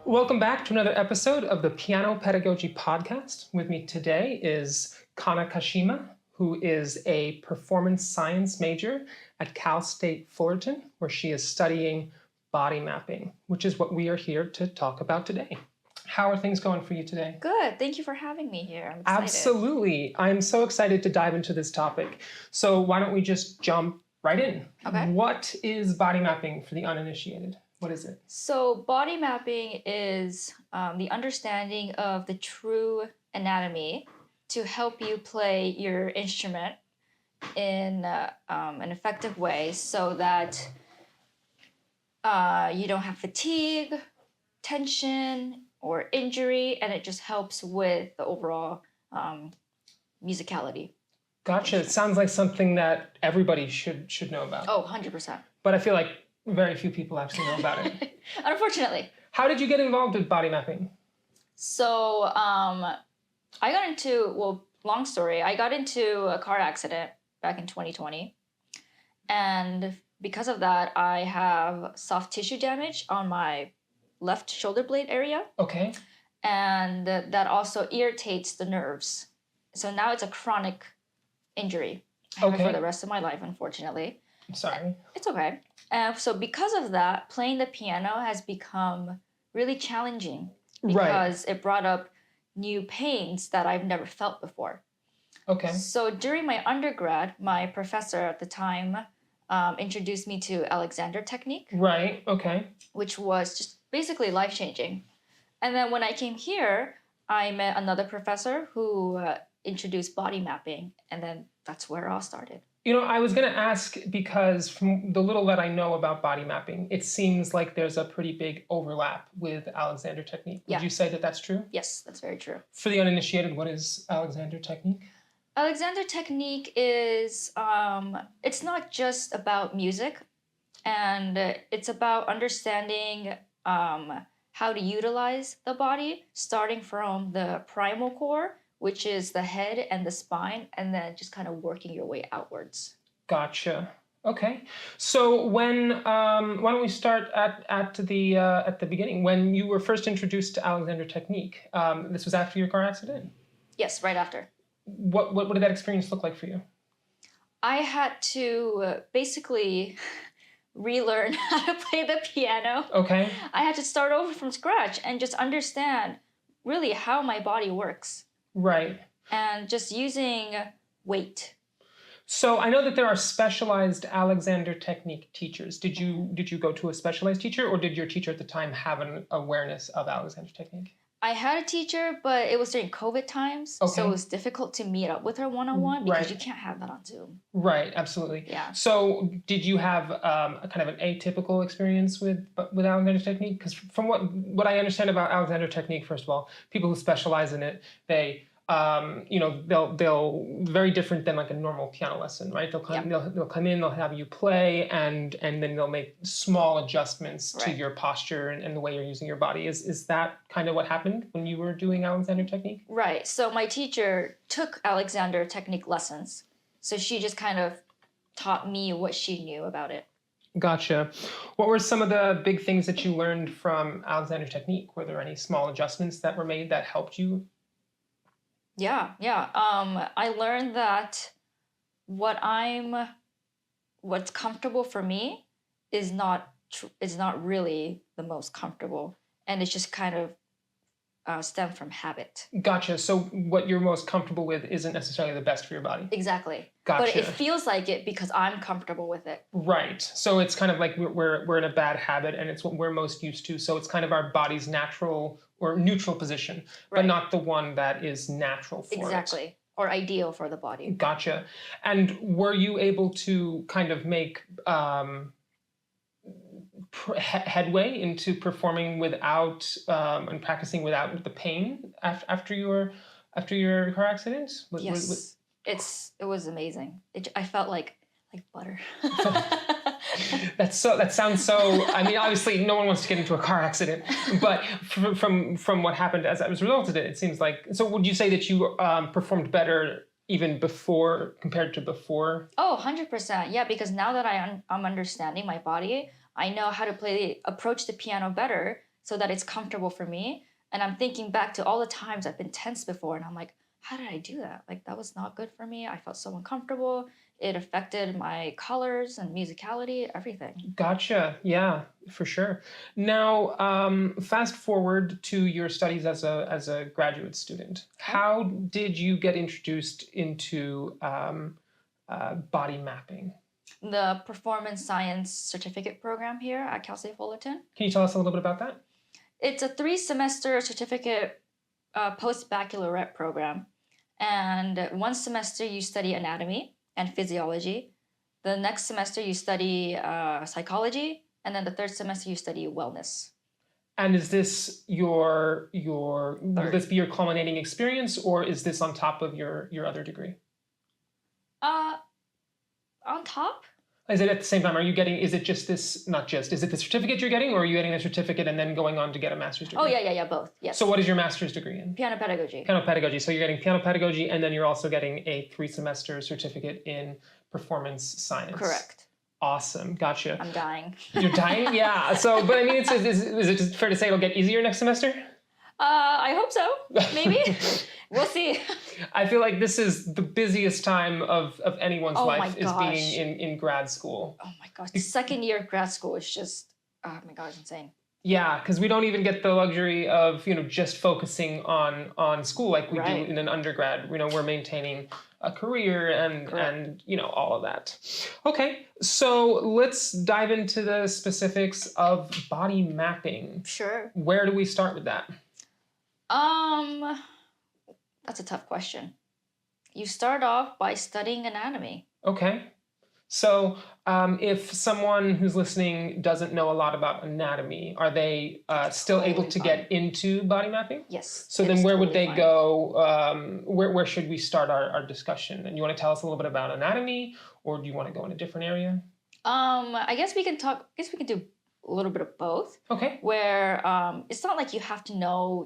Welcome back to another episode of the Piano Pedagogy podcast. With me today is Cana Kashima, who is a performance science major at Cal State Fullerton, where she is studying body mapping, which is what we are here to talk about today. How are things going for you today? Good. Thank you for having me here. I'm excited. Absolutely. I'm so excited to dive into this topic. So why don't we just jump right in? Okay. What is body mapping for the uninitiated? What is it? So body mapping is the understanding of the true anatomy to help you play your instrument in an effective way so that you don't have fatigue, tension, or injury, and it just helps with the overall musicality. Gotcha. It sounds like something that everybody should know about. Oh, 100%. But I feel like very few people actually know about it. Unfortunately. How did you get involved with body mapping? So I got into, long story, I got into a car accident back in 2020. And because of that, I have soft tissue damage on my left shoulder blade area. Okay. And that also irritates the nerves. So now it's a chronic injury. I have it for the rest of my life, unfortunately. I'm sorry. It's okay. So because of that, playing the piano has become really challenging because it brought up new pains that I've never felt before. Okay. So during my undergrad, my professor at the time introduced me to Alexander technique. Right. Okay. Which was just basically life-changing. And then when I came here, I met another professor who introduced body mapping, and then that's where it all started. You know, I was going to ask because from the little that I know about body mapping, it seems like there's a pretty big overlap with Alexander technique. Would you say that that's true? Yes, that's very true. For the uninitiated, what is Alexander technique? Alexander technique is, it's not just about music, and it's about understanding how to utilize the body, starting from the primal core, which is the head and the spine, and then just kind of working your way outwards. Gotcha. Okay. So when why don't we start at the beginning? When you were first introduced to Alexander technique, this was after your car accident? Yes, right after. What did that experience look like for you? I had to basically relearn how to play the piano. Okay. I had to start over from scratch and just understand really how my body works. Right. And just using weight. So I know that there are specialized Alexander technique teachers. Did you go to a specialized teacher, or did your teacher at the time have an awareness of Alexander technique? I had a teacher, but it was during COVID times, so it was difficult to meet up with her one-on-one because you can't have that on Zoom. Right, absolutely. Yeah. So did you have a kind of an atypical experience with Alexander technique? Because from what I understand about Alexander technique, first of all, people who specialize in it, they they'll very different than like a normal piano lesson, right? They'll come in, they'll have you play, and then they'll make small adjustments to your posture and the way you're using your body. Is that kind of what happened when you were doing Alexander technique? Right. So my teacher took Alexander technique lessons. So she just kind of taught me what she knew about it. Gotcha. What were some of the big things that you learned from Alexander technique? Were there any small adjustments that were made that helped you? Yeah. I learned that what's comfortable for me is not really the most comfortable, and it's just kind of stemmed from habit. Gotcha. So what you're most comfortable with isn't necessarily the best for your body. Exactly. Gotcha. But it feels like it because I'm comfortable with it. Right. So it's kind of like we're in a bad habit, and it's what we're most used to. So it's kind of our body's natural or neutral position, but not the one that is natural for it. Exactly. Or ideal for the body. Gotcha. And were you able to kind of make headway into performing without and practicing without the pain after your car accident? Yes. It was amazing. I felt like butter. That sounds so. I mean, obviously, no one wants to get into a car accident, but from what happened as a result of it, it seems like. So, would you say that you performed better even before compared to before? Oh, 100%. Yeah, because now that I'm understanding my body, I know how to approach the piano better. so that it's comfortable for me. And I'm thinking back to all the times I've been tense before, and I'm like, how did I do that? Like, that was not good for me. I felt so uncomfortable. It affected my colors and musicality, everything. Gotcha. Yeah, for sure. Now, fast forward to your studies as a graduate student. How did you get introduced into body mapping? The Performance Science Certificate program here at Cal State Fullerton. Can you tell us a little bit about that? It's a 3-semester certificate post-baccalaureate program. And one semester you study anatomy and physiology. The next semester you study psychology. And then the third semester you study wellness. And is this will this be your culminating experience, or is this on top of your other degree? On top? Is it at the same time? Are you getting, is it just this, not just, is it the certificate you're getting, or are you getting a certificate and then going on to get a master's degree? Oh, yeah, both, yes. So what is your master's degree in? Piano pedagogy. Piano pedagogy. So you're getting piano pedagogy, and then you're also getting a 3-semester certificate in performance science. Correct. Awesome. Gotcha. I'm dying. You're dying? Yeah. So, but I mean, is it just fair to say it'll get easier next semester? I hope so. Maybe. We'll see. I feel like this is the busiest time of anyone's life, is gosh. being in grad school. Oh my gosh. The second year of grad school is just, oh my gosh, insane. Yeah, because we don't even get the luxury of, just focusing on school like we do in an undergrad. We're maintaining a career and all of that. Okay, so let's dive into the specifics of body mapping. Sure. Where do we start with that? That's a tough question. You start off by studying anatomy. Okay. So if someone who's listening doesn't know a lot about anatomy, are they still able to get into body mapping? Yes. So then where would they go? Where should we start our discussion? And you want to tell us a little bit about anatomy, or do you want to go in a different area? I guess we can do a little bit of both. Okay. Where it's not like you have to know,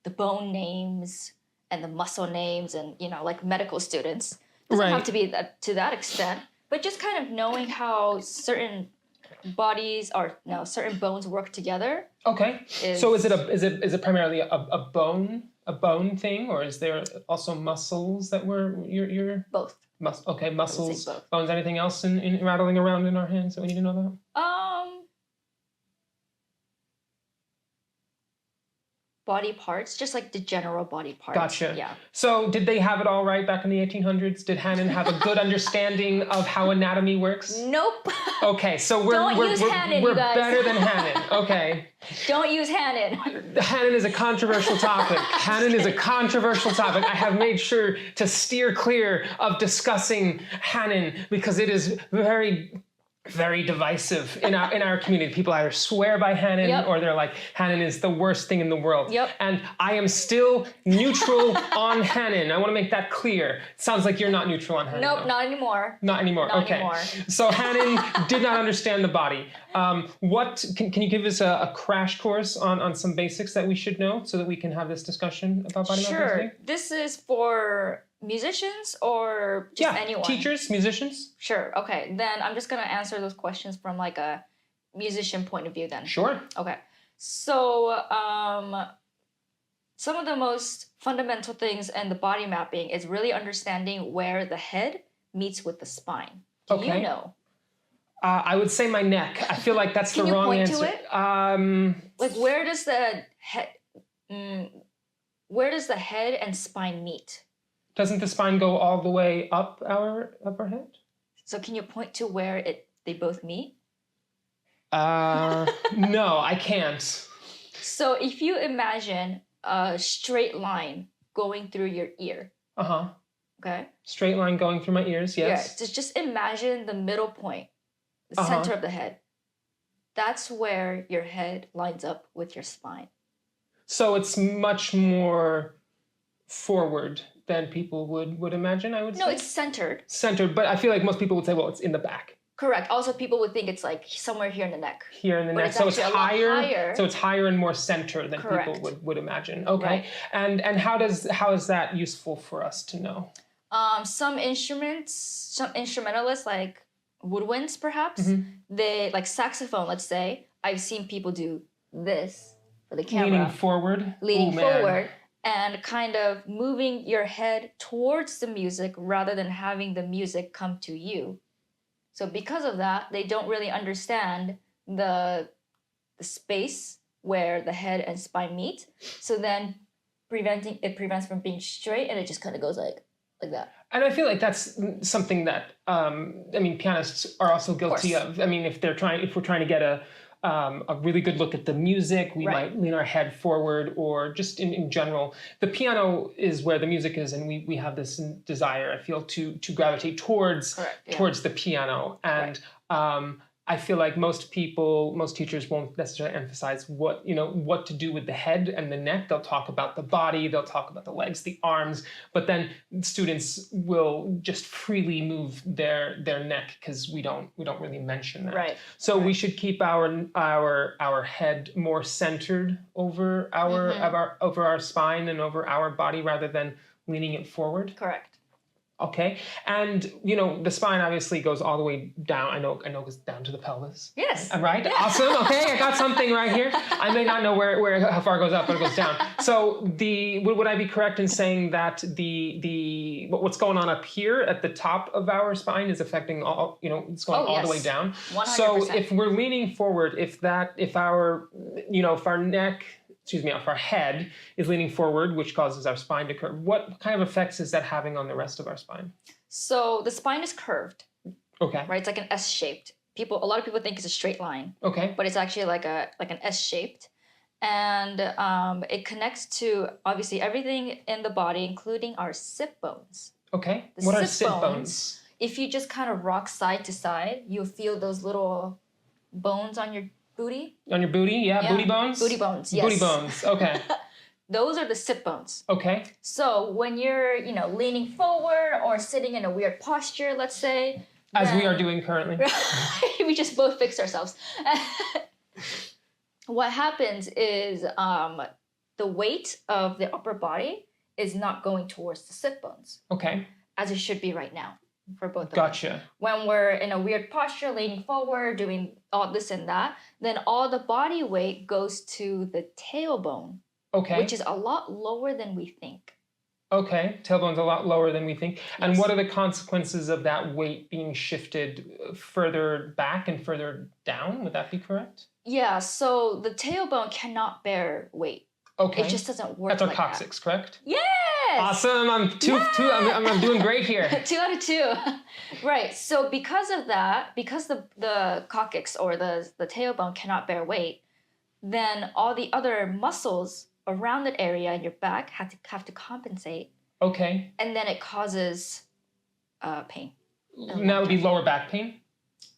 the bone names and the muscle names and, like medical students. It doesn't have to be to that extent. But just kind of knowing how certain certain bones work together. Okay. So is it primarily a bone thing, or is there also muscles that you're both? Okay, muscles, both. Bones. Anything else in rattling around in our hands that we need to know about? Body parts, just like the general body parts. Gotcha. Yeah. So did they have it all right back in the 1800s? Did Hannon have a good understanding of how anatomy works? Nope. Okay, so we're better than Hannon. Okay. Don't use Hannon. Hannon is a controversial topic. Hannon is a controversial topic. I have made sure to steer clear of discussing Hannon because it is very, very divisive in our community. People either swear by Hannon or they're like, Hannon is the worst thing in the world. Yep. And I am still neutral on Hannon. I want to make that clear. It sounds like you're not neutral on Hannon. Nope, though. not anymore. Not anymore. Not Okay. anymore. So Hannon did not understand the body. What can you give us a crash course on some basics that we should know so that we can have this discussion about body mapping today? Sure. This is for musicians or just anyone? Teachers, musicians. Sure. Okay. Then I'm just gonna answer those questions from like a musician point of view. Then. Sure. Okay. So some of the most fundamental things in the body mapping is really understanding where the head meets with the spine. Do you know? I would say my neck. I feel like that's the wrong answer. To it? Like where does the head and spine meet? Doesn't the spine go all the way up our head? So can you point to where they both meet? No, I can't. So if you imagine a straight line going through your ear. Uh-huh. Okay. Straight line going through my ears, yes. Yeah, just imagine the middle point, the center of the head. That's where your head lines up with your spine. So it's much more forward than people would imagine, I would say. No, it's centered. Centered, but I feel like most people would say, well, it's in the back. Correct. Also, people would think it's like somewhere here in the neck. Here in the neck. So it's higher. So it's higher and more centered than people would imagine. Okay. Right. And how is that useful for us to know? Some instrumentalists like woodwinds, perhaps, they like saxophone, let's say. I've seen people do this for the camera. Leaning forward. Leaning Oh, man. forward and kind of moving your head towards the music rather than having the music come to you. So because of that, they don't really understand the space where the head and spine meet. So then prevents from being straight, and it just kind of goes like that. And I feel like that's something that pianists are also guilty of. I mean, if we're trying to get a really good look at the music, we might lean our head forward, or just in general, the piano is where the music is, and we have this desire, I feel, to gravitate towards the piano. And I feel like most teachers won't necessarily emphasize what to do with the head and the neck. They'll talk about the body, they'll talk about the legs, the arms, but then students will just freely move their neck because we don't really mention that. Right. So we should keep our head more centered over our spine and over our body rather than leaning it forward. Correct. Okay, and the spine obviously goes all the way down. I know it goes down to the pelvis. Yes. Right. Awesome. Okay, I got something right here. I may not know how far it goes up, but it goes down. So would I be correct in saying that what's going on up here at the top of our spine is affecting all? It's going all the way down. 100%. So if we're leaning forward, if our head is leaning forward, which causes our spine to curve, what kind of effects is that having on the rest of our spine? So the spine is curved. Okay. Right? It's like an S-shaped. A lot of people think it's a straight line. Okay. But it's actually like an S-shaped. And it connects to, obviously, everything in the body, including our sit bones. Okay. What are sit bones? If you just kind of rock side to side, you'll feel those little bones on your booty. On your booty? Yeah. Booty bones? Booty bones, yes. Booty bones, okay. Those are the sit bones. Okay. So when you're, leaning forward or sitting in a weird posture, let's say. As we are doing currently. We just both fixed ourselves. What happens is the weight of the upper body is not going towards the sit bones. Okay. As it should be right now. For both of them. Gotcha. When we're in a weird posture, leaning forward, doing all this and that, then all the body weight goes to the tailbone. Okay. Which is a lot lower than we think. Okay. Tailbone's a lot lower than we think. Yes. And what are the consequences of that weight being shifted further back and further down? Would that be correct? Yeah. So the tailbone cannot bear weight. Okay. It just doesn't work. That's our like coccyx, correct? Yes. Awesome. I'm I'm doing great here. 2 out of 2. Right. So because of that, because the coccyx or the tailbone cannot bear weight, then all the other muscles around that area in your back have to compensate. Okay. And then it causes pain. And that would be lower back pain?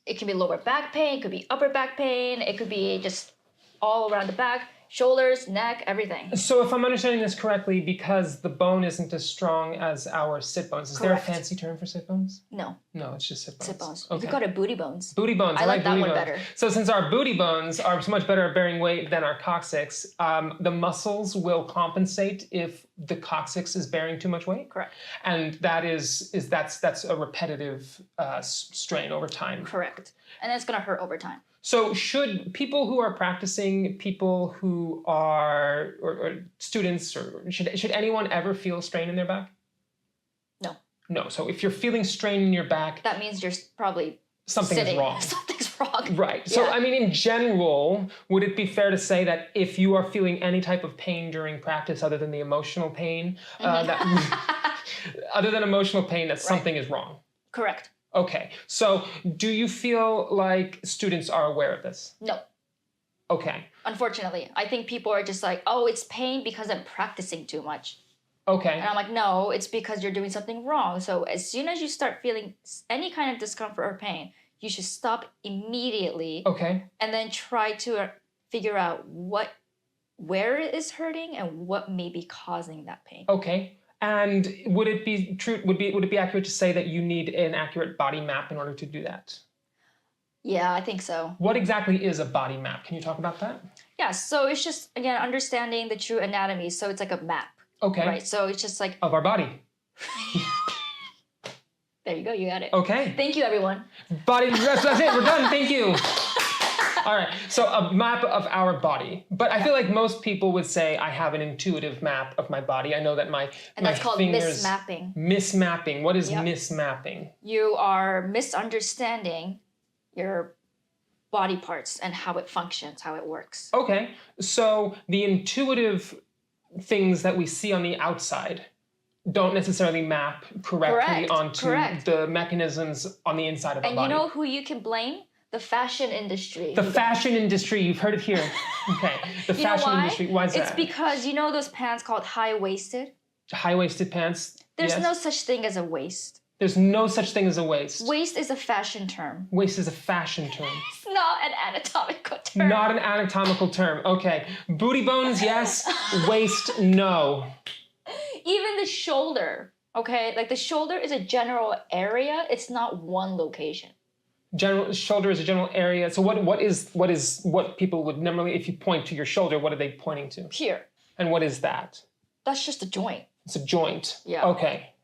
It can be lower back pain. It could be upper back pain. It could be just all around the back. Shoulders, neck, everything. So if I'm understanding this correctly, because the bone isn't as strong as our sit bones, is there a fancy term for sit bones? No. No, it's just sit bones. Sit bones. Okay. You could call it booty bones. Booty bones. I like that booty one bones. better. So since our booty bones are so much better at bearing weight than our coccyx, the muscles will compensate if the coccyx is bearing too much weight? Correct. And that's a repetitive strain over time? Correct. And it's going to hurt over time. So should people who are practicing, people who are or students, or should anyone ever feel strain in their back? No. No. So if you're feeling strain in your back, that means you're probably something's wrong. Something's wrong. Right. So I mean, in general, would it be fair to say that if you are feeling any type of pain during practice, other than the emotional pain, other than emotional pain, that something is wrong? Correct. Okay, so do you feel like students are aware of this? No. Okay. Unfortunately, I think people are just like, oh, it's pain because I'm practicing too much. Okay. And I'm like, no, it's because you're doing something wrong. So as soon as you start feeling any kind of discomfort or pain, you should stop immediately. Okay. And then try to figure out where it is hurting and what may be causing that pain. Okay. And would it be true? Would it be accurate to say that you need an accurate body map in order to do that? Yeah, I think so. What exactly is a body map? Can you talk about that? Yeah, so it's just, again, understanding the true anatomy. So it's like a map. Okay. Right, so it's just like... Of our body. There you go, you got it. Okay. Thank you, everyone. Body, that's it, we're done, thank you. All right. So a map of our body. But I feel like most people would say I have an intuitive map of my body. I know that my And that's called fingers, mismapping. Mismapping. What is Yep. mismapping? You are misunderstanding your body parts and how it functions, how it works. Okay. So the intuitive things that we see on the outside don't necessarily map correctly onto the mechanisms on the inside of our body. And you know who you can blame? The fashion industry. The fashion industry, you've heard it here. Okay. The fashion industry. Why is that? It's because you know those pants called high-waisted? High-waisted pants? There's no such thing as a waist. There's no such thing as a waist. Waist is a fashion term. Waist is a fashion term. It's not an anatomical term. Not an anatomical term. Okay. Booty bones, yes. Waist, no. Even the shoulder, okay? Like the shoulder is a general area. It's not one location. Shoulder is a general area. So what people would normally, if you point to your shoulder, what are they pointing to? Here. And what is that? That's just a joint. It's a joint. Yeah. Okay.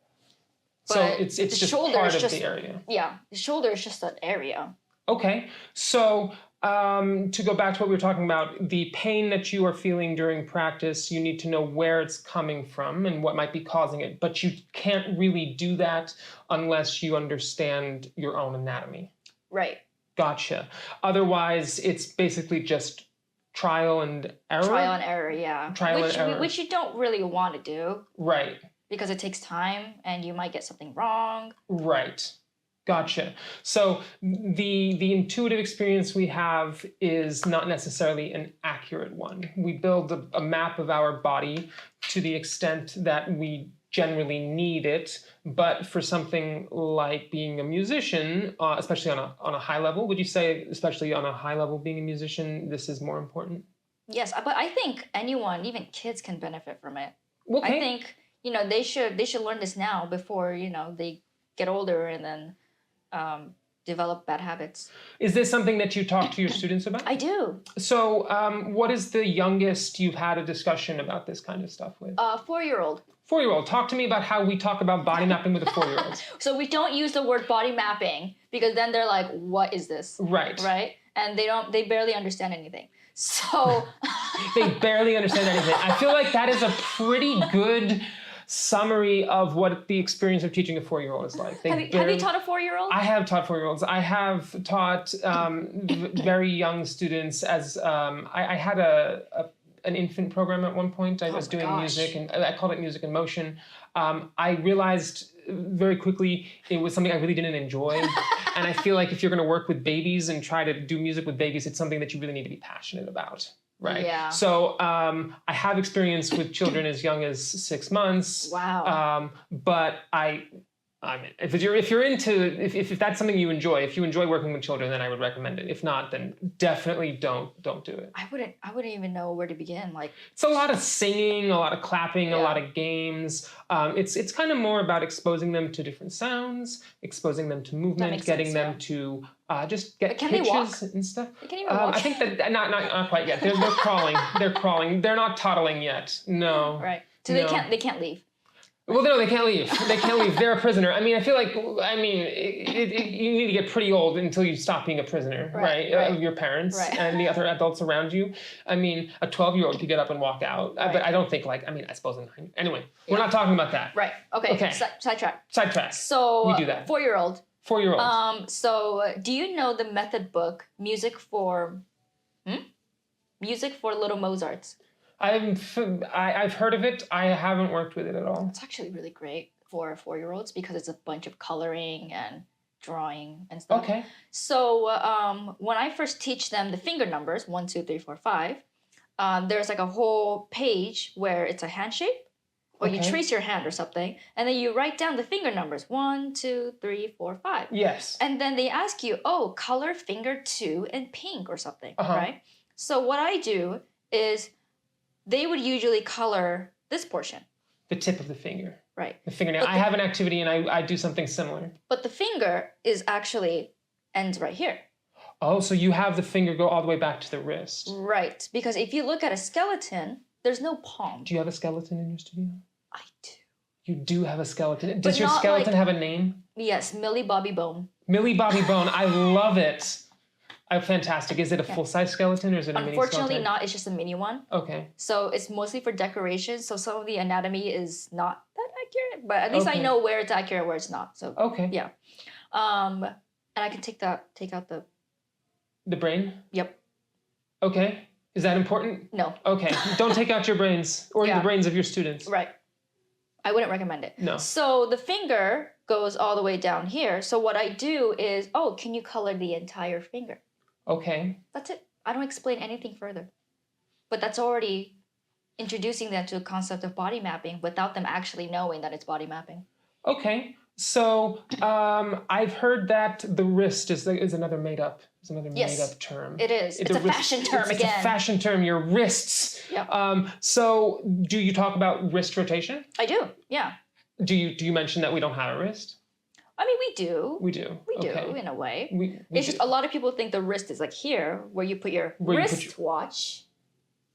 So But it's the just shoulder part is of just- the area. Yeah, the shoulder is just an area. Okay. So to go back to what we were talking about, the pain that you are feeling during practice, you need to know where it's coming from and what might be causing it. But you can't really do that unless you understand your own anatomy. Right. Gotcha. Otherwise, it's basically just trial and error. Trial and error, yeah. Trial and error. Which you don't really want to do. Right. Because it takes time and you might get something wrong. Right. Gotcha. So the intuitive experience we have is not necessarily an accurate one. We build a map of our body to the extent that we generally need it, but for something like being a musician, especially on a high level, would you say, especially on a high level, being a musician, this is more important? Yes, but I think anyone, even kids, can benefit from it. Okay. I think they should learn this now before they get older and then develop bad habits. Is this something that you talk to your students about? I do. So, what is the youngest you've had a discussion about this kind of stuff with? 4-year-old. 4-year-old. Talk to me about how we talk about body mapping with a 4-year-old. So we don't use the word body mapping because then they're like, "What is this?" Right. Right? And they barely understand anything. So they barely understand anything. I feel like that is a pretty good summary of what the experience of teaching a 4-year-old is like. Have you taught a 4-year-old? I have taught 4-year-olds. I have taught very young students as I had an infant program at one point. I was doing music, and I called it Music in Motion. I realized very quickly it was something I really didn't enjoy. And I feel like if you're going to work with babies and try to do music with babies, it's something that you really need to be passionate about. Right. Yeah. So I have experience with children as young as 6 months. Wow. But I mean, if that's something you enjoy, if you enjoy working with children, then I would recommend it. If not, then definitely don't do it. I wouldn't even know where to begin. Like, it's a lot of singing, a lot of clapping, a lot of games. It's kind of more about exposing them to different sounds, exposing them to movement, getting them to just get pitches and stuff. They can even walk. I think that not quite yet. They're crawling. They're crawling. They're not toddling yet. No. Right. So they can't leave. Well, no, they can't leave. They can't leave. They're a prisoner. I mean, I feel like, you need to get pretty old until you stop being a prisoner, right? Of your parents and the other adults around you. I mean, a 12-year-old could get up and walk out, but I don't think I suppose anyway, we're not talking about that. Right. Okay. Sidetrack. Sidetrack. So we do that. 4-year-old. 4-year-old. So do you know the method book, Music for Little Mozarts? I've heard of it. I haven't worked with it at all. It's actually really great for 4-year-olds because it's a bunch of coloring and drawing and stuff. Okay. So when I first teach them the finger numbers, 1, 2, 3, 4, 5, there's like a whole page where it's a hand shape, or you trace your hand or something, and then you write down the finger numbers, 1, 2, 3, 4, 5. Yes. And then they ask you, color finger 2 in pink or something, right? So what I do is they would usually color this portion. The tip of the finger. Right. The fingernail. I have an activity and I do something similar. But the finger ends right here. Oh, so you have the finger go all the way back to the wrist. Right. Because if you look at a skeleton, there's no palm. Do you have a skeleton in your studio? I do. You do have a skeleton. Does your skeleton have a name? Yes, Millie Bobby Bone. Millie Bobby Bone. I love it. Fantastic. Is it a full-size skeleton or is it a mini skeleton? Unfortunately not, it's just a mini one. Okay. So it's mostly for decoration, so some of the anatomy is not that accurate, but at least I Okay. know where it's accurate, where it's not. So Okay. yeah. And I can take out The brain? Yep. Okay. Is that important? No. Okay. Don't take out your brains or Yeah. the brains of your students. Right. I wouldn't recommend it. No. So the finger goes all the way down here. So what I do is, can you color the entire finger? Okay. That's it. I don't explain anything further. But that's already introducing them to the concept of body mapping without them actually knowing that it's body mapping. Okay. So I've heard that the wrist is another made up term. It is. It's a fashion term again. It's a fashion term. Your wrists. Yep. So do you talk about wrist rotation? I do. Yeah. Do you mention that we don't have a wrist? I mean, we do. We do. We do Okay. in a way. We It's do. just a lot of people think the wrist is like here, where you put your wristwatch.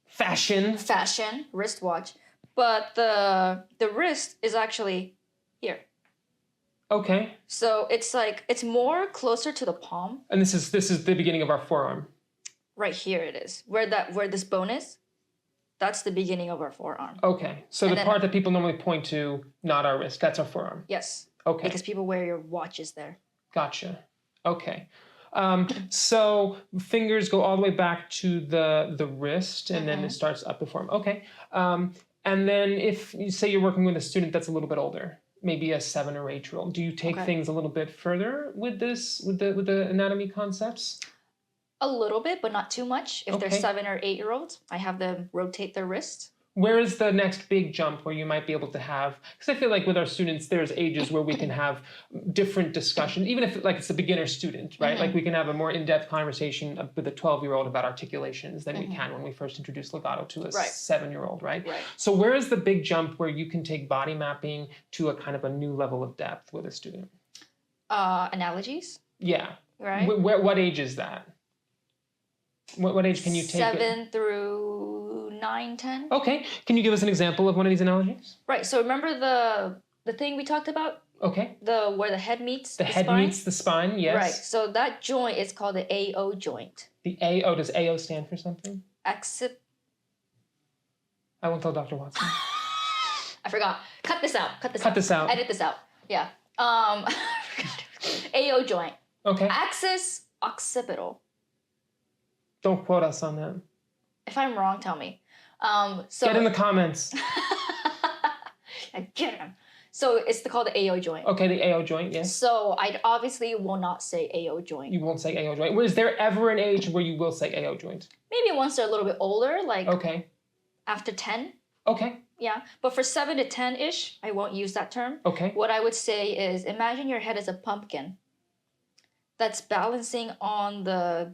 Fashion. Wristwatch. But the wrist is actually here. Okay. So it's more closer to the palm. And this is the beginning of our forearm. Right here it is. Where this bone is, that's the beginning of our forearm. Okay. So And the then- part that people normally point to, not our wrist, that's our forearm. Yes. Okay. Because people wear your watches there. Gotcha. Okay. So fingers go all the way back to the wrist, and then it starts up the forearm. Okay. And then if you say you're working with a student that's a little bit older, maybe a 7 or 8-year-old, do you take things a little bit further with the anatomy concepts? A little bit, but not too much. If they're Okay. 7 or 8-year-olds, I have them rotate their wrist. Where is the next big jump where you might be able to have, because I feel like with our students, there's ages where we can have different discussions, even if like it's a beginner student, right? Like we can have a more in-depth conversation with a 12-year-old about articulations than we can when we first introduce legato to a 7-year-old, right? So where is the big jump where you can take body mapping to a kind of a new level of depth with a student? Analogies. Yeah. Right. What age is that? What age can you take it? 7 through 9, 10. Okay. Can you give us an example of one of these analogies? Right. So remember the thing we talked about? Okay. Where the head meets the head spine? meets the spine, yes. Right. So that joint is called the AO joint. The AO, does AO stand for something? I won't tell Dr. Watson. I forgot. Cut this out. Cut this out. Edit this out. Yeah. AO joint. Okay. Axis occipital. Don't quote us on that. If I'm wrong, tell me. So Get in the comments. I get him. So it's called the AO joint. Okay, the AO joint, yes. So I obviously will not say AO joint. You won't say AO joint. Is there ever an age where you will say AO joint? Maybe once they're a little bit older, like Okay. after 10. Okay. Yeah. But for 7 to 10-ish, I won't use that term. Okay. What I would say is imagine your head as a pumpkin that's balancing on a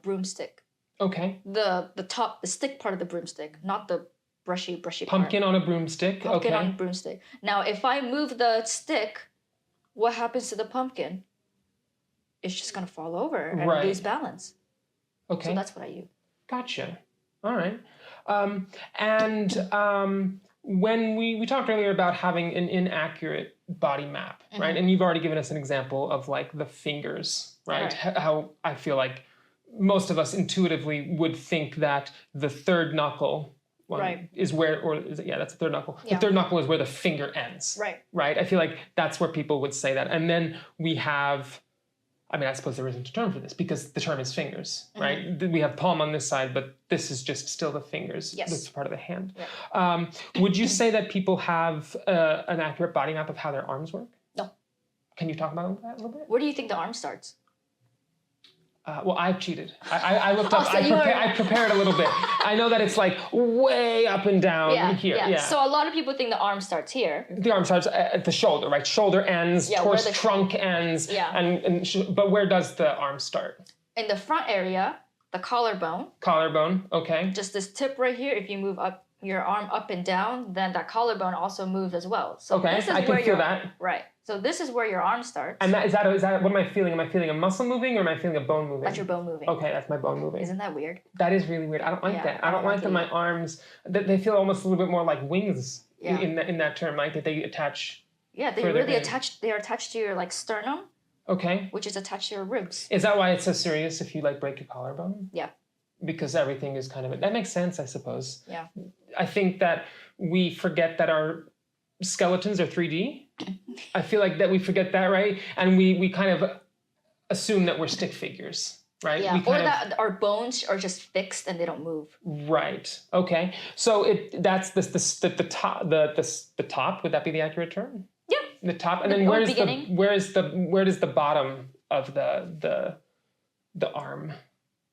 broomstick. Okay. The stick part of the broomstick, not the brushy Pumpkin part. on a broomstick. Pumpkin Okay. on a broomstick. Now, if I move the stick, what happens to the pumpkin? It's just gonna fall over and lose balance. Okay. So that's what I do. Gotcha. All right. When we talked earlier about having an inaccurate body map, right? And you've already given us an example of like the fingers, right? How I feel like most of us intuitively would think that the third knuckle is where, or is it, that's the third knuckle. Yeah. The third knuckle is where the finger ends. Right. I feel like that's where people would say that. And then we have, I mean, I suppose there isn't a term for this because the term is fingers, right? We have palm on this side, but this is just still the fingers. Yes. This is part of the hand. Yeah. Would you say that people have an accurate body map of how their arms work? No. Can you talk about that a little bit? Where do you think the arm starts? Well, I've cheated. I looked up. So I prepared a little bit. I know that it's like way up and down here. Yeah. So a lot of people think the arm starts here. The arm starts at the shoulder, right? Shoulder ends, torso, trunk ends. Yeah. But where does the arm start? In the front area, the collarbone. Collarbone. Okay. Just this tip right here. If you move up your arm up and down, then that collarbone also moves as well. So okay. This is I can feel that. Right. So this is where your arm starts. And is that what am I feeling? Am I feeling a muscle moving or am I feeling a bone moving? That's your bone moving. Okay, that's my bone moving. Isn't that weird? That is really weird. I don't like that. I don't like that my arms, they feel almost a little bit more like wings in that term, like that they attach. Yeah, they really attach. They are attached to your like sternum. Okay. which is attached to your ribs. Is that why it's so serious if you like break your collarbone? Yeah. Because everything is kind of, that makes sense, I suppose. Yeah. I think that we forget that our skeletons are 3D. I feel like that we forget that, right? And we kind of assume that we're stick figures, right? Yeah. We Or kind of, that our bones are just fixed and they don't move. right. Okay. So that's the top. Would that be the accurate term? Yeah. The top, and then Or where does the bottom of the arm?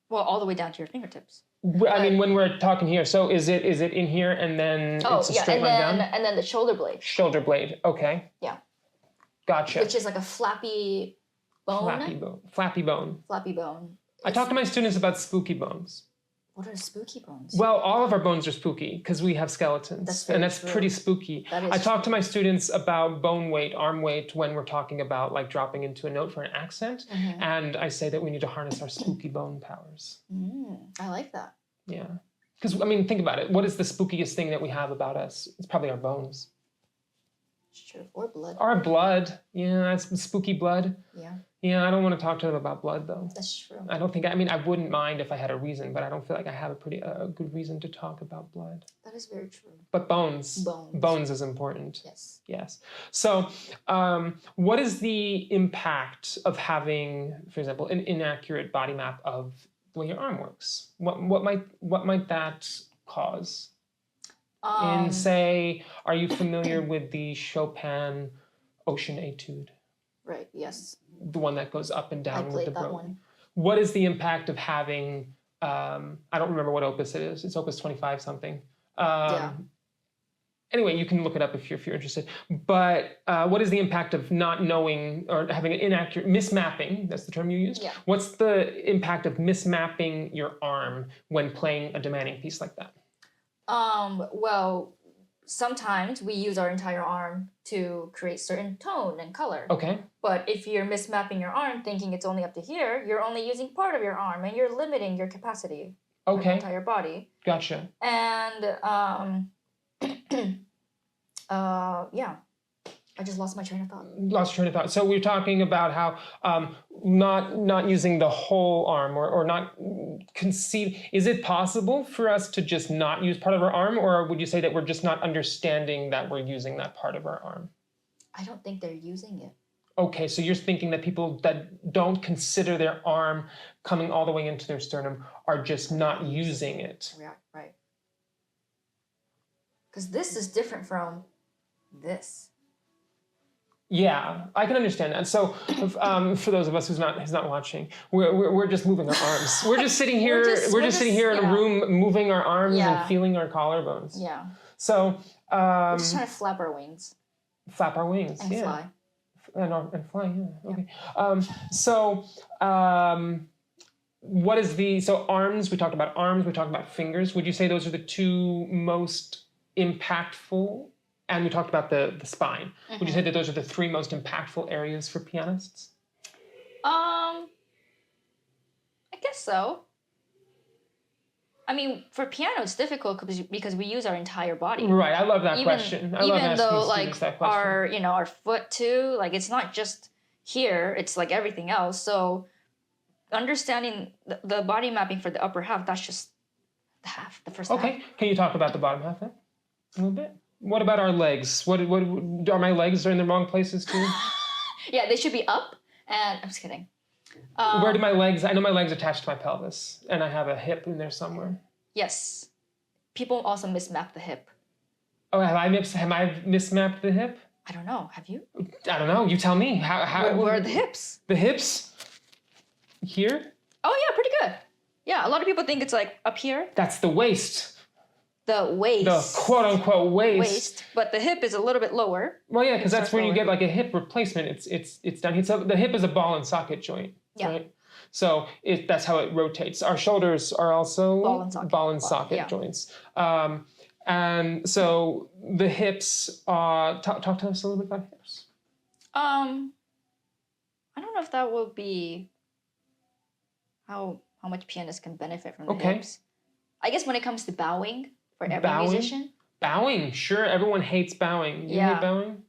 Well, all the way down to your fingertips. I mean, when we're talking here, so is it in here and then it's a straight line down? And then the shoulder blade. Shoulder blade. Okay. Yeah. Gotcha. Which is like a flappy bone. Flappy bone. Flappy bone. I talk to my students about spooky bones. What are spooky bones? Well, all of our bones are spooky because we have skeletons, and that's true. pretty spooky. That is I talk to my students about bone weight, arm weight, when we're talking about like dropping into a note for an accent, and I say that we need to harness our spooky bone powers. I like that. Yeah, because I mean, think about it. What is the spookiest thing that we have about us? It's probably our bones. It's true. Or blood. Our blood. Yeah, that's spooky blood. Yeah. Yeah, I don't want to talk to them about blood though. That's true. I don't think. I mean, I wouldn't mind if I had a reason, but I don't feel like I have a good reason to talk about blood. That is very true. But bones. Bones. Bones is important. Yes. Yes. So, what is the impact of having, for example, an inaccurate body map of the way your arm works? What might that cause? In say, are you familiar with the Chopin Ocean Etude? Right. Yes. The one that goes up and down with the that broke. one. What is the impact of having? I don't remember what opus it is. It's opus 25 something. Yeah. Anyway, you can look it up if you're interested. But what is the impact of not knowing or having an inaccurate mismapping? That's the term you used. Yeah. What's the impact of mismapping your arm when playing a demanding piece like that? Well, sometimes we use our entire arm to create certain tone and color. Okay. But if you're mismapping your arm, thinking it's only up to here, you're only using part of your arm, and you're limiting your capacity. Of your Okay. entire body. Gotcha. And yeah, I just lost my train of thought. Lost train of thought. So we're talking about how not using the whole arm or not conceive. Is it possible for us to just not use part of our arm, or would you say that we're just not understanding that we're using that part of our arm? I don't think they're using it. Okay, so you're thinking that people that don't consider their arm coming all the way into their sternum are just not using it. Yeah, right. Because this is different from this. Yeah, I can understand that. So, for those of us who's not watching, we're just moving our arms. We're just sitting here. We're just sitting here in a room, moving our arms and feeling our collarbones. Yeah. So, we're just trying to flap our wings. Flap our wings. And fly. And fly. Yeah. Okay. What is arms? We talked about arms. We talked about fingers. Would you say those are the two most impactful? And we talked about the spine. Would you say that those are the three most impactful areas for pianists? I guess so. I mean, for piano, it's difficult because we use our entire body. Right. I love that question. I love asking though, students that question. our foot too, like it's not just here; it's like everything else. So, understanding the body mapping for the upper half, that's just the first half. Okay. Can you talk about the bottom half then? A little bit. What about our legs? What are my legs in the wrong places too? Yeah, they should be up. And I'm just kidding. Where do my legs? I know my legs are attached to my pelvis, and I have a hip in there somewhere. Yes. People also mismap the hip. Oh, have I mismapped the hip? I don't know. Have you? I don't know. You tell me. Where are the hips? The hips? Here? Oh yeah, pretty good. Yeah, a lot of people think it's like up here. That's the waist. The waist. The quote-unquote waist. But the hip is a little bit lower. Well, yeah, because that's where you get like a hip replacement. It's down here. So the hip is a ball and socket joint, right? So that's how it rotates. Our shoulders are also ball and socket joints. And so the hips. Talk to us a little bit about hips. I don't know if that will be how much pianists can benefit from the hips. I guess when it comes to bowing. For every musician? Bowing, sure. Everyone hates bowing. You hate bowing?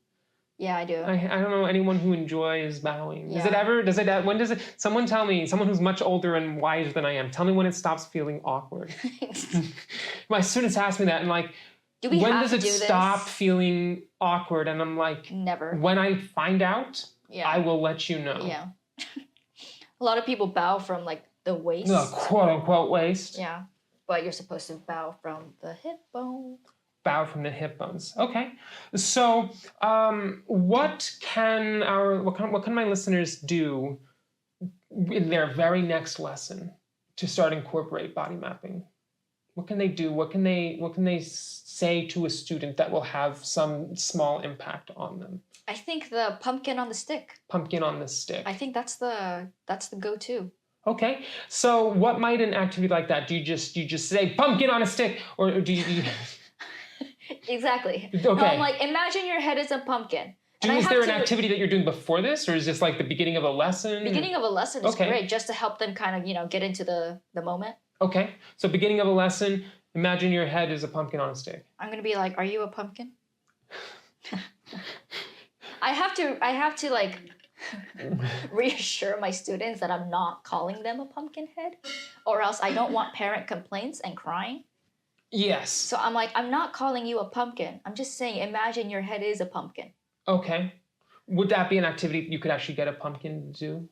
Yeah, I do. I don't know anyone who enjoys bowing. Does it Yeah. ever, when does it, someone tell me, someone who's much older and wiser than I am, tell me when it stops feeling awkward. My students ask me that and like, Do we when have does to it do stop this? feeling awkward? And I'm like, Never. when I find out, Yeah. I will let you know. Yeah. A lot of people bow from like the waist. The quote unquote waist. Yeah. But you're supposed to bow from the hip bone. Bow from the hip bones. Okay. So, what can my listeners do in their very next lesson to start incorporate body mapping? What can they do? What can they say to a student that will have some small impact on them? I think the pumpkin on the stick. Pumpkin on the stick. I think that's the go-to. Okay. So, what might an activity like that? Do you just say pumpkin on a stick, or do you Exactly. Okay. No, I'm like, imagine your head is a pumpkin. Is there an activity that you're doing before this, or is this like the beginning of a lesson? Beginning of a lesson is Okay. great, just to help them kind of, get into the moment. Okay. So beginning of a lesson, imagine your head is a pumpkin on a stick. I'm gonna be like, are you a pumpkin? I have to like reassure my students that I'm not calling them a pumpkin head, or else I don't want parent complaints and crying. Yes. So I'm like, I'm not calling you a pumpkin. I'm just saying, imagine your head is a pumpkin. Okay. Would that be an activity you could actually get a pumpkin to do?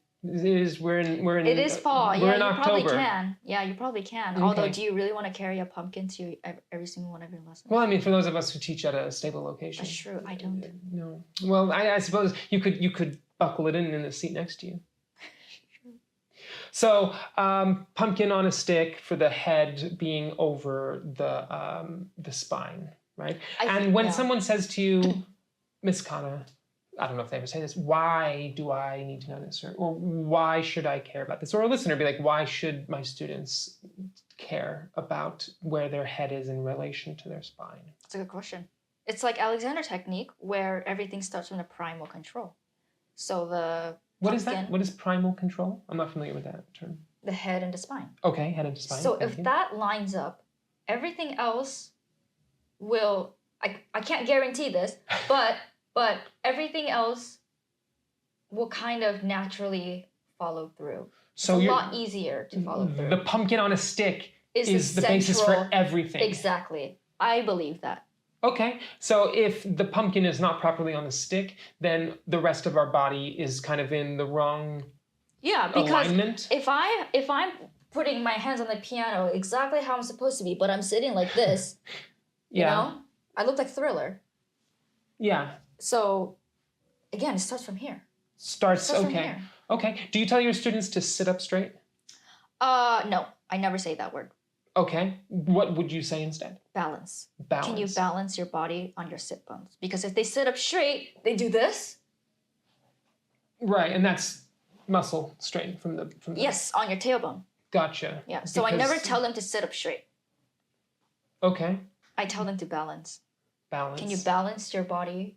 We're in It is fall. We're Yeah, in you October. probably can. Yeah, you probably can. Okay. Although, do you really want to carry a pumpkin to every single one of your lessons? Well, I mean, for those of us who teach at a stable location. That's true. I don't. No. Well, I suppose you could buckle it in the seat next to you. So, pumpkin on a stick for the head being over the spine, right? And when someone says to you, Miss Cana, I don't know if they ever say this, why do I need to know this? Or why should I care about this? Or a listener be like, why should my students care about where their head is in relation to their spine? That's a good question. It's like Alexander technique, where everything starts from the primal control. So the What is that? What is primal control? I'm not familiar with that term. The head and the spine. Okay, head and spine. So if that lines up, everything else will, I can't guarantee this, but everything else will kind of naturally follow through. So it's a lot easier to follow through. The pumpkin on a stick is the basis for everything. Exactly. I believe that. Okay, so if the pumpkin is not properly on the stick, then the rest of our body is kind of in the wrong alignment. If I'm putting my hands on the piano exactly how I'm supposed to be, but I'm sitting like this, you know, I look like Thriller. Yeah. So, again, it starts from here. Starts okay. From here. Okay. Do you tell your students to sit up straight? No, I never say that word. Okay. What would you say instead? Balance. Balance. Can you balance your body on your sit bones? Because if they sit up straight, they do this. Right, and that's muscle strain from the. Yes, on your tailbone. Gotcha. Yeah. So I never tell them to sit up straight. Okay. I tell them to balance. Balance. Can you balance your body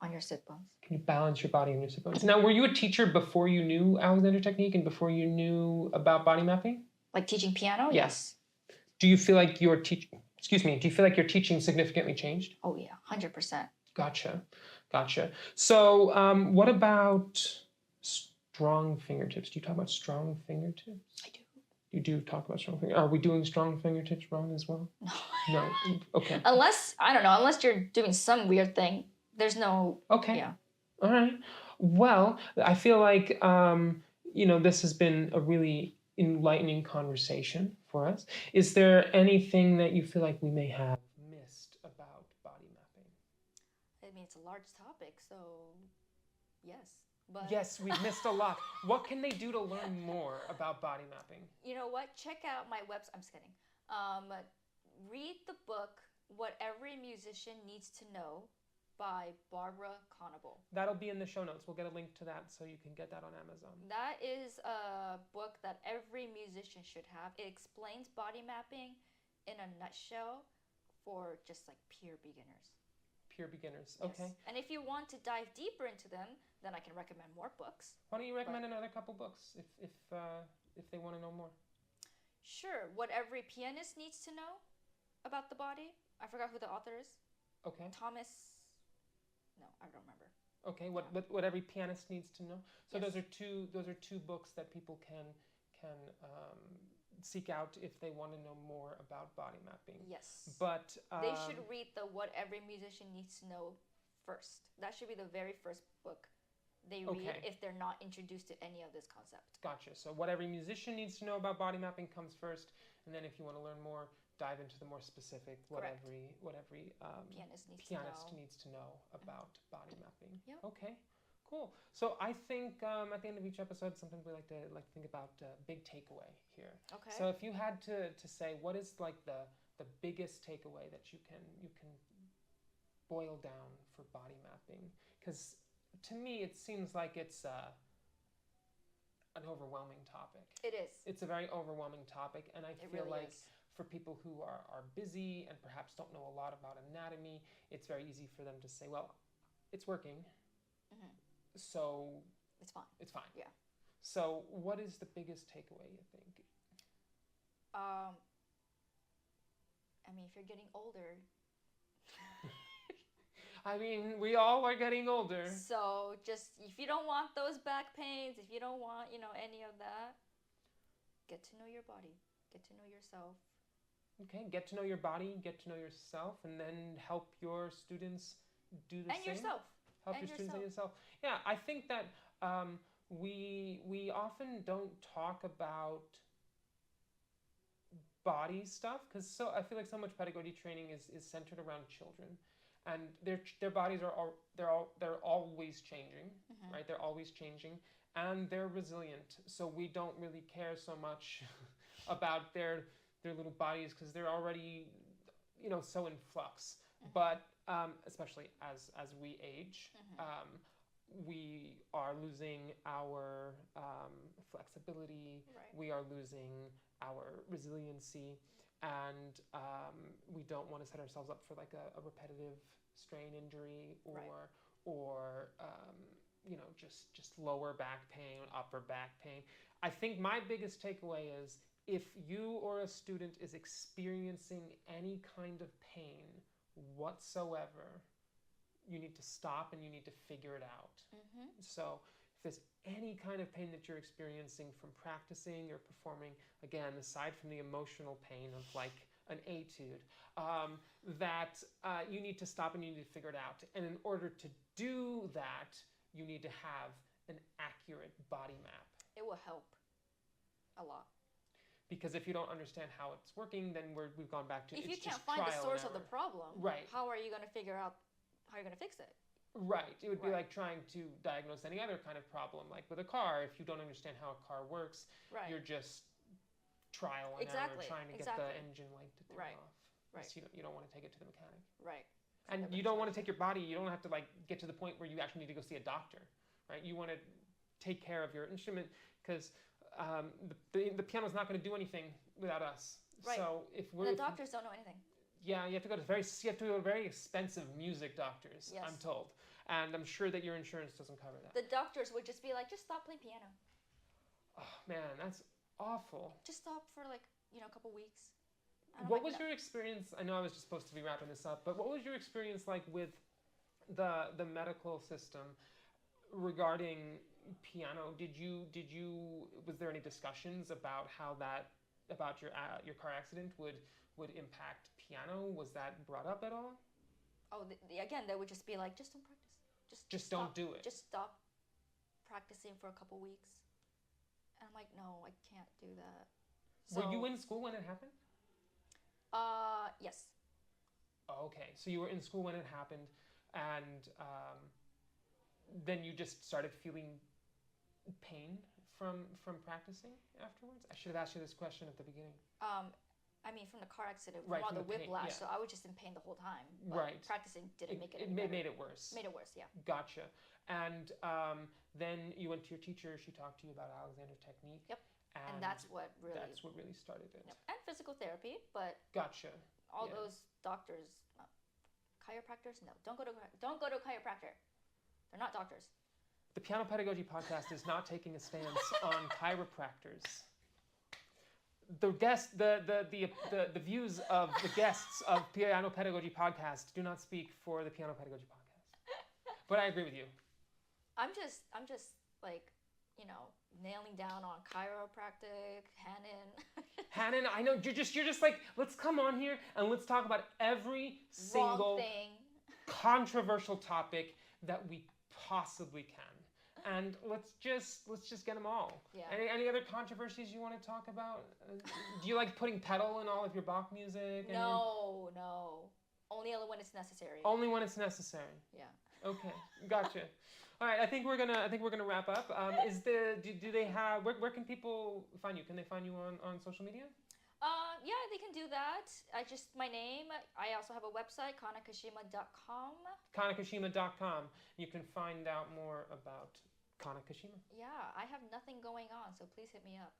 on your sit bones? Can you balance your body on your sit bones? Now, were you a teacher before you knew Alexander technique and before you knew about body mapping? Like teaching piano? Yes. Do you feel like your do you feel like your teaching significantly changed? Oh yeah, 100%. Gotcha. So, what about strong fingertips? Do you talk about strong fingertips? I do. You do talk about strong fingertips. Are we doing strong fingertips wrong as well? No. No. Okay. Unless you're doing some weird thing, there's no. Okay. Yeah. All right. Well, I feel like this has been a really enlightening conversation for us. Is there anything that you feel like we may have missed about body mapping? I mean, it's a large topic, so yes. But yes, we've missed a lot. What can they do to learn more about body mapping? You know what? Check out my website. I'm just kidding. Read the book What Every Musician Needs to Know by Barbara Conable. That'll be in the show notes. We'll get a link to that so you can get that on Amazon. That is a book that every musician should have. It explains body mapping in a nutshell for just like pure beginners. Pure beginners, yes. Okay. And if you want to dive deeper into them, then I can recommend more books. Why don't you recommend another couple books if they want to know more? Sure. What Every Pianist Needs to Know About the Body. I forgot who the author is. Okay. Thomas. No, I don't remember. Okay, Yeah. what every pianist needs to know. So Yes. those are two books that people can seek out if they want to know more about body mapping. Yes. But They should read the What Every Musician Needs to Know first. That should be the very first book they read okay, if they're not introduced to any of this concept. gotcha. So what every musician needs to know about body mapping comes first, and then if you want to learn more, dive into the more specific Correct. what every Pianist needs pianist to know. needs to know about body mapping. Yep. Okay, cool. So I think at the end of each episode, sometimes we like to think about big takeaway here. Okay. So if you had to say what is like the biggest takeaway that you can boil down for body mapping, because to me it seems like it's an overwhelming topic. It is. It's a very overwhelming topic, and I It feel really like is. for people who are busy and perhaps don't know a lot about anatomy, it's very easy for them to say, well, it's working, so It's fine. it's fine. Yeah. So what is the biggest takeaway, you think? I mean, if you're getting older, I mean, we all are getting older. so just if you don't want those back pains, if you don't want, any of that, get to know your body, get to know yourself. Okay, get to know your body, get to know yourself, and then help your students do the And same. yourself. Help And your students and yourself. Yeah, I think that we often don't talk about body stuff because I feel like so much pedagogy training is centered around children, and their bodies they're always changing, right? They're always changing, and they're resilient. So we don't really care so much about their little bodies because they're already so in flux. But especially as we age, we are losing our flexibility. Right. We are losing our resiliency, and we don't want to set ourselves up for like a repetitive strain injury or just lower back pain, upper back pain. I think my biggest takeaway is if you or a student is experiencing any kind of pain whatsoever, you need to stop and you need to figure it out. So if there's any kind of pain that you're experiencing from practicing or performing, again, aside from the emotional pain of like an etude, that you need to stop and you need to figure it out. And in order to do that, you need to have an accurate body map. It will help a lot. Because if you don't understand how it's working, then we've gone back to If it's you can't just find the trial source and of the error. problem, Right. how are you going to figure out how you're going to fix it? Right. It would be Right. like trying to diagnose any other kind of problem, like with a car. If you don't understand how a car works, Right. you're just trial and Exactly, error trying to exactly. get the engine light to turn Right. off. Right. So you don't want to take it to the mechanic. Right. And you don't want to take your body, you don't have to like get to the point where you actually need to go see a doctor, right? You want to take care of your instrument because the piano's not going to do anything without us. Right. So if And we're the doctors don't know anything. yeah, you have to go to very expensive music doctors, Yes. I'm told. And I'm sure that your insurance doesn't cover that. The doctors would just be like, just stop playing piano. Oh, man, that's awful. Just stop for like, a couple weeks. And I'm What like, was "No." your experience? I know I was just supposed to be wrapping this up, but what was your experience like with the medical system regarding piano? Was there any discussions about how that about your car accident would impact piano? Was that brought up at all? Oh, again, they would just be like, just don't practice. Just don't stop. do it. Just stop practicing for a couple weeks. And I'm like, no, I can't do that. So, Were you in school when it happened? Yes. Oh, okay, so you were in school when it happened, and then you just started feeling pain from practicing afterwards. I should have asked you this question at the beginning. I mean, from the car accident, from Right, all from the the pain, whiplash, yeah. so I was just in pain the whole time. But Right. practicing didn't make it any made better. it worse. Made it worse, yeah. Gotcha. And then you went to your teacher. She talked to you about Alexander technique. Yep. And that's what really started it. Yep. And physical therapy, but Gotcha. all Yeah. those doctors, chiropractors, no, don't go to a chiropractor. They're not doctors. The Piano Pedagogy podcast is not taking a stance on chiropractors. The views of the guests of Piano Pedagogy podcast do not speak for the Piano Pedagogy podcast. But I agree with you. I'm just like, nailing down on chiropractic, Hanin. Hannon, I know you're just like, let's come on here and let's talk about every Wrong single thing. controversial topic that we possibly can. And let's just get them all. Yeah. Any other controversies you want to talk about? Do you like putting pedal in all of your Bach music? No. Only when it's necessary. Only when it's necessary. Yeah. Okay, gotcha. All right, I think we're gonna wrap up. Do they have where can people find you? Can they find you on social media? Yeah, they can do that. My name. I also have a website, kanakashima.com. Kanakashima.com. You can find out more about Cana Kashima. Yeah, I have nothing going on, so please hit me up.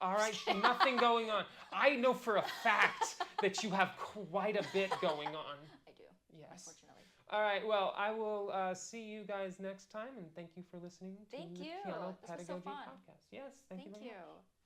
All right, nothing going on. I know for a fact that you have quite a bit going on. I do. Yes. Unfortunately. All right, well, I will see you guys next time, and thank you for listening to Thank the you. Piano This was so Pedagogy fun. podcast. Yes, thank you Thank very much. you.